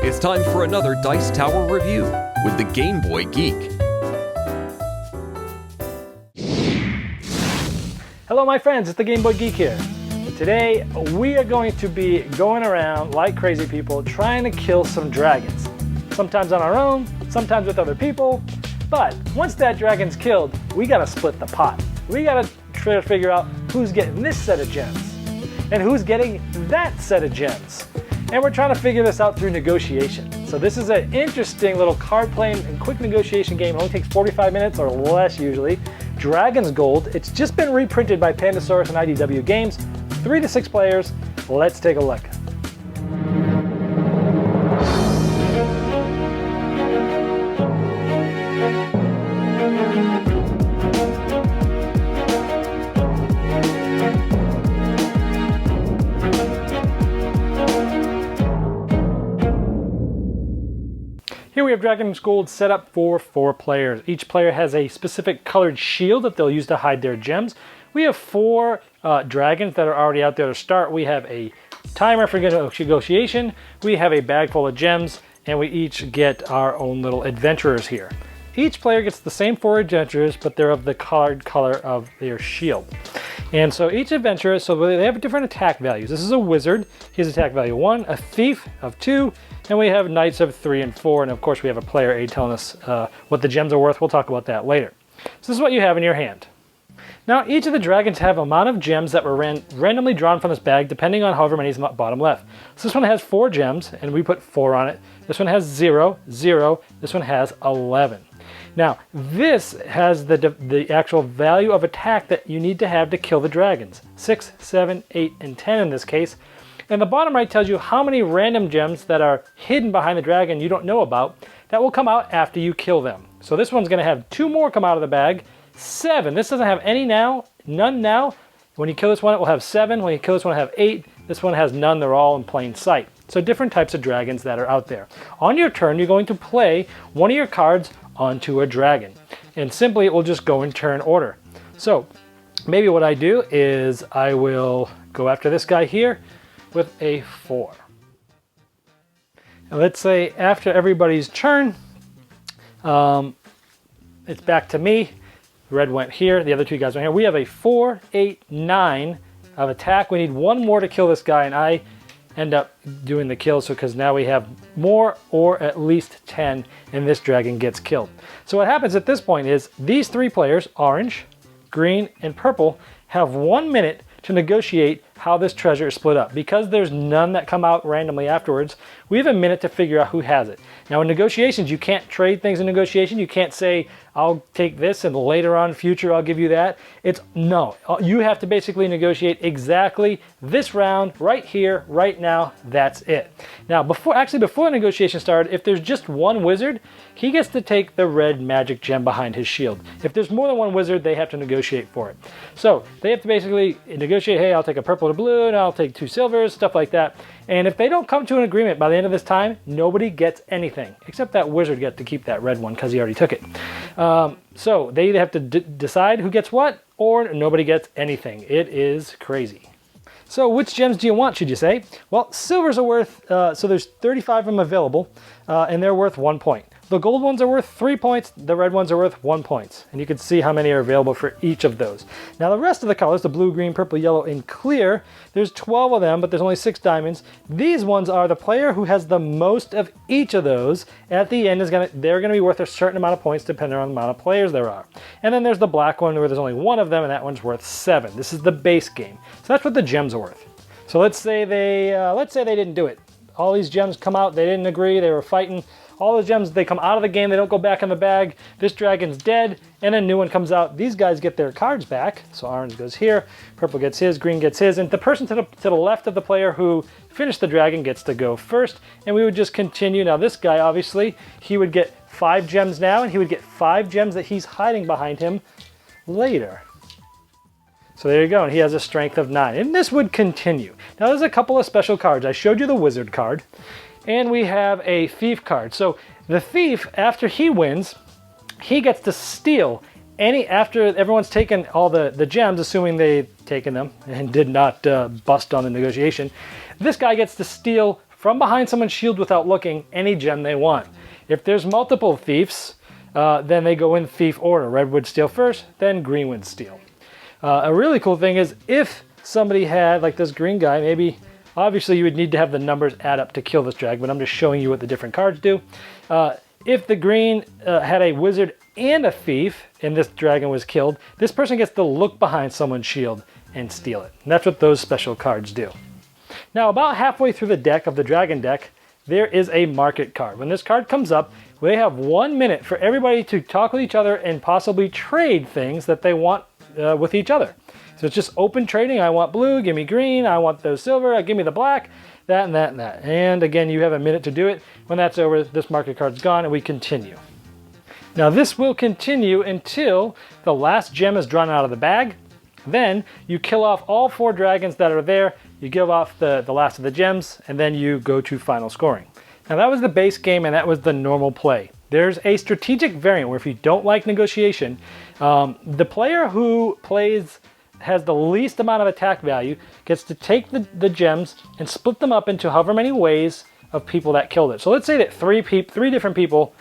It's time for another Dice Tower review with the Game Boy Geek. Hello my friends, it's the Game Boy Geek here. Today we are going to be going around like crazy people trying to kill some dragons. Sometimes on our own, sometimes with other people, but once that dragon's killed, we gotta split the pot. We gotta try to figure out who's getting this set of gems and who's getting that set of gems. And we're trying to figure this out through negotiation. So this is an interesting little card playing and quick negotiation game. It only takes 45 minutes or less usually. Dragon's Gold. It's just been reprinted by Pandasaurus and IDW Games. 3 to 6 players. Let's take a look. Here we have Dragon's Gold set up for 4 players. Each player has a specific colored shield that they'll use to hide their gems. We have 4 dragons that are already out there to start. We have a timer for negotiation. We have a bag full of gems, and we each get our own little adventurers here. Each player gets the same 4 adventurers, but they're of the colored color of their shield. And so each adventurer, so they have different attack values. This is a wizard. He has attack value 1, a thief of 2, and we have knights of 3 and 4. And of course we have a player aid telling us what the gems are worth. We'll talk about that later. So this is what you have in your hand. Now each of the dragons have an amount of gems that were randomly drawn from this bag depending on however many is bottom left. So this one has 4 gems and we put 4 on it. This one has 0, 0. This one has 11. Now, this has the actual value of attack that you need to have to kill the dragons. 6, 7, 8, and 10 in this case. And the bottom right tells you how many random gems that are hidden behind the dragon you don't know about that will come out after you kill them. So this one's going to have 2 more come out of the bag. 7. This doesn't have any now, none now. When you kill this one, it will have 7. When you kill this one, it'll have 8. This one has none. They're all in plain sight. So different types of dragons that are out there. On your turn, you're going to play one of your cards onto a dragon. And simply, it will just go in turn order. So maybe what I do is I will go after this guy here with a 4. And let's say after everybody's turn, it's back to me. Red went here, the other 2 guys went here. We have a 4, 8, 9 of attack. We need 1 more to kill this guy, and I end up doing the kill, so because now we have more or at least 10, and this dragon gets killed. So what happens at this point is these 3 players, orange, green, and purple, have 1 minute to negotiate how this treasure is split up. Because there's none that come out randomly afterwards, we have a minute to figure out who has it. Now in negotiations, you can't trade things in negotiation. You can't say, I'll take this and later on future I'll give you that. No, you have to basically negotiate exactly this round, right here, right now, that's it. Now before the negotiation started, if there's just 1 wizard, he gets to take the red magic gem behind his shield. If there's more than 1 wizard, they have to negotiate for it. So they have to basically negotiate, hey, I'll take a purple to blue, and I'll take 2 silvers, stuff like that. And if they don't come to an agreement by the end of this time, nobody gets anything, except that wizard gets to keep that red one because he already took it. So they either have to decide who gets what, or nobody gets anything. It is crazy. So which gems do you want, should you say? Well, silvers are worth, so there's 35 of them available, and they're worth 1 point. The gold ones are worth 3 points, the red ones are worth 1 point. And you can see how many are available for each of those. Now the rest of the colors, the blue, green, purple, yellow, and clear, there's 12 of them, but there's only 6 diamonds. These ones are the player who has the most of each of those. At the end, they're gonna be worth a certain amount of points depending on the amount of players there are. And then there's the black one where there's only 1 of them, and that one's worth 7. This is the base game. So that's what the gems are worth. So let's say they didn't do it. All these gems come out, they didn't agree, they were fighting. All the gems, they come out of the game, they don't go back in the bag. This dragon's dead, and a new one comes out. These guys get their cards back. So orange goes here, purple gets his, green gets his, and the person to the left of the player who finished the dragon gets to go first, and we would just continue. Now this guy, obviously, he would get 5 gems now, and he would get 5 gems that he's hiding behind him later. So there you go, and he has a strength of 9, and this would continue. Now there's a couple of special cards. I showed you the wizard card. And we have a thief card. So the thief, after he wins, he gets to steal after everyone's taken all the gems, assuming they've taken them and did not bust on the negotiation. This guy gets to steal from behind someone's shield without looking any gem they want. If there's multiple thieves, then they go in thief order. Red would steal first, then green would steal. A really cool thing is if somebody had, like this green guy, maybe, obviously you would need to have the numbers add up to kill this dragon, but I'm just showing you what the different cards do. If the green had a wizard and a thief, and this dragon was killed, this person gets to look behind someone's shield and steal it. And that's what those special cards do. Now, about halfway through the deck of the dragon deck, there is a market card. When this card comes up, they have 1 minute for everybody to talk with each other and possibly trade things that they want with each other. So it's just open trading. I want blue, give me green. I want those silver, give me the black. That and that and that. And again, you have a minute to do it. When that's over, this market card's gone and we continue. Now this will continue until the last gem is drawn out of the bag. Then you kill off all 4 dragons that are there. You give off the last of the gems and then you go to final scoring. Now that was the base game and that was the normal play. There's a strategic variant where if you don't like negotiation, the player who has the least amount of attack value gets to take the gems and split them up into however many ways of people that killed it. So let's say that three different people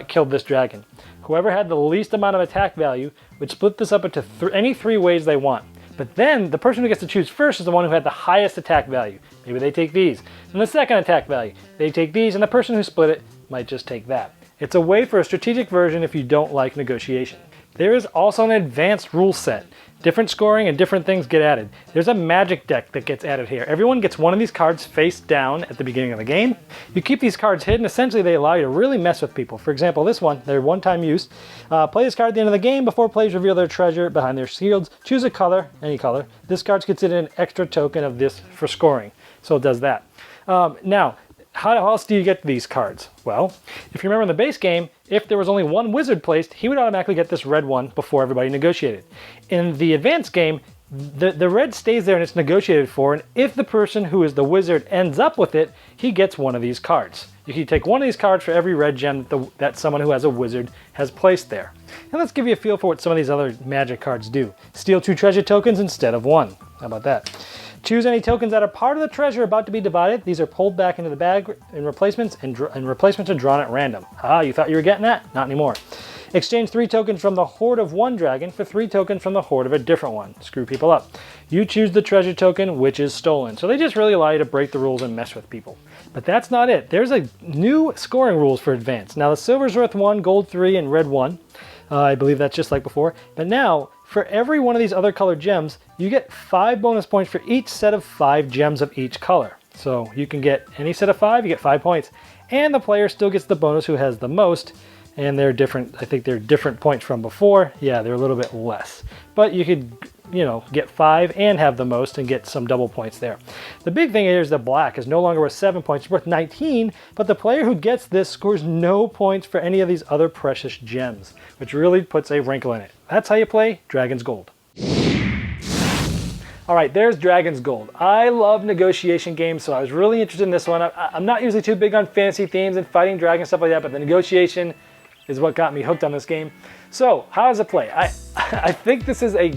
killed this dragon. Whoever had the least amount of attack value would split this up into any 3 ways they want. But then the person who gets to choose first is the one who had the highest attack value. Maybe they take these. And the second attack value, they take these, and the person who split it might just take that. It's a way for a strategic version if you don't like negotiation. There is also an advanced rule set. Different scoring and different things get added. There's a magic deck that gets added here. Everyone gets one of these cards face down at the beginning of the game. You keep these cards hidden. Essentially, they allow you to really mess with people. For example, this one, they're one-time use. Play this card at the end of the game. Before players reveal their treasure behind their shields, choose a color, any color. This card's considered an extra token of this for scoring. So it does that. Now, how else do you get these cards? Well, if you remember in the base game, if there was only one wizard placed, he would automatically get this red one before everybody negotiated. In the advanced game, the red stays there and it's negotiated for, and if the person who is the wizard ends up with it, he gets one of these cards. You can take one of these cards for every red gem that someone who has a wizard has placed there. And let's give you a feel for what some of these other magic cards do. Steal 2 treasure tokens instead of 1. How about that? Choose any tokens that are part of the treasure about to be divided. These are pulled back into the bag in replacements, and replacements are drawn at random. Ah, you thought you were getting that? Not anymore. Exchange 3 tokens from the horde of one dragon for 3 tokens from the horde of a different one. Screw people up. You choose the treasure token which is stolen. So they just really allow you to break the rules and mess with people. But that's not it. There's a new scoring rules for advanced. Now the silver's worth 1, gold 3, and red 1. I believe that's just like before. But now, for every one of these other colored gems, you get 5 bonus points for each set of 5 gems of each color. So you can get any set of 5, you get 5 points. And the player still gets the bonus who has the most. And they're different, I think they're different points from before. Yeah, they're a little bit less. But you could, get 5 and have the most and get some double points there. The big thing here is the black is no longer worth 7 points, it's worth 19, but the player who gets this scores no points for any of these other precious gems, which really puts a wrinkle in it. That's how you play Dragon's Gold. All right, there's Dragon's Gold. I love negotiation games, so I was really interested in this one. I'm not usually too big on fantasy themes and fighting dragons, stuff like that, but the negotiation is what got me hooked on this game. So, how does it play? I think this is a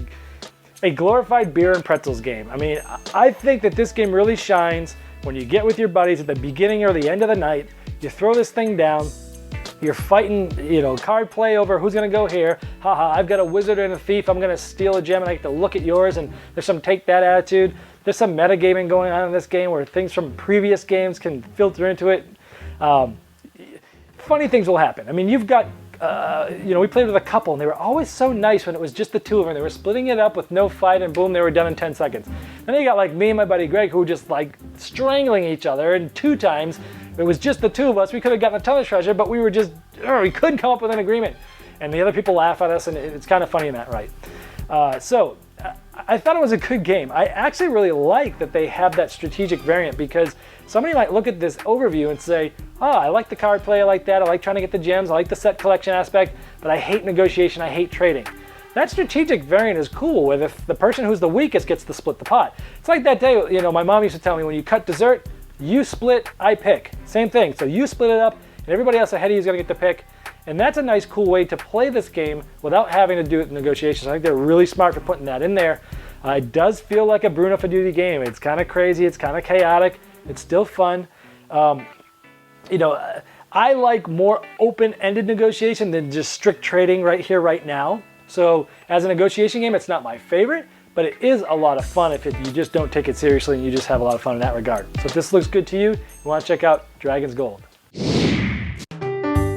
glorified beer and pretzels game. I mean, I think that this game really shines when you get with your buddies at the beginning or the end of the night, you throw this thing down, you're fighting, card play over who's gonna go here. Haha, I've got a wizard and a thief, I'm gonna steal a gem and I get to look at yours, and there's some take that attitude. There's some metagaming going on in this game where things from previous games can filter into it. Funny things will happen. I mean, you've got, we played with a couple and they were always so nice when it was just the two of them. They were splitting it up with no fight and boom, they were done in 10 seconds. Then you got like me and my buddy Greg who were just like strangling each other, and 2 times it was just the 2 of us. We could have gotten a ton of treasure, but we were just, we couldn't come up with an agreement. And the other people laugh at us, and it's kind of funny in that, right? So I thought it was a good game. I actually really like that they have that strategic variant, because somebody might look at this overview and say, I like the card play, I like that, I like trying to get the gems, I like the set collection aspect, but I hate negotiation, I hate trading. That strategic variant is cool, where if the person who's the weakest gets to split the pot. It's like that day, my mom used to tell me, when you cut dessert, you split, I pick. Same thing, so you split it up, and everybody else ahead of you is gonna get to pick. And that's a nice, cool way to play this game without having to do it in negotiations. I think they're really smart for putting that in there. It does feel like a Bruno Fiduti game. It's kind of crazy, it's kind of chaotic, it's still fun. You know, I like more open-ended negotiation than just strict trading right here, right now. So as a negotiation game, it's not my favorite, but it is a lot of fun if you just don't take it seriously and you just have a lot of fun in that regard. So if this looks good to you, you want to check out Dragon's Gold.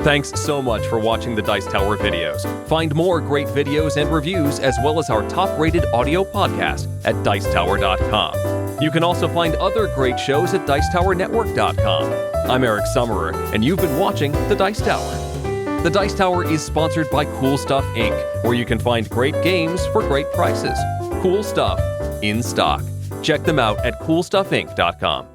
Thanks so much for watching the Dice Tower videos. Find more great videos and reviews, as well as our top-rated audio podcast at Dicetower.com. You can also find other great shows at DicetowerNetwork.com. I'm Eric Summerer, and you've been watching The Dice Tower. The Dice Tower is sponsored by Cool Stuff Inc., where you can find great games for great prices. Cool stuff in stock. Check them out at CoolStuffInc.com.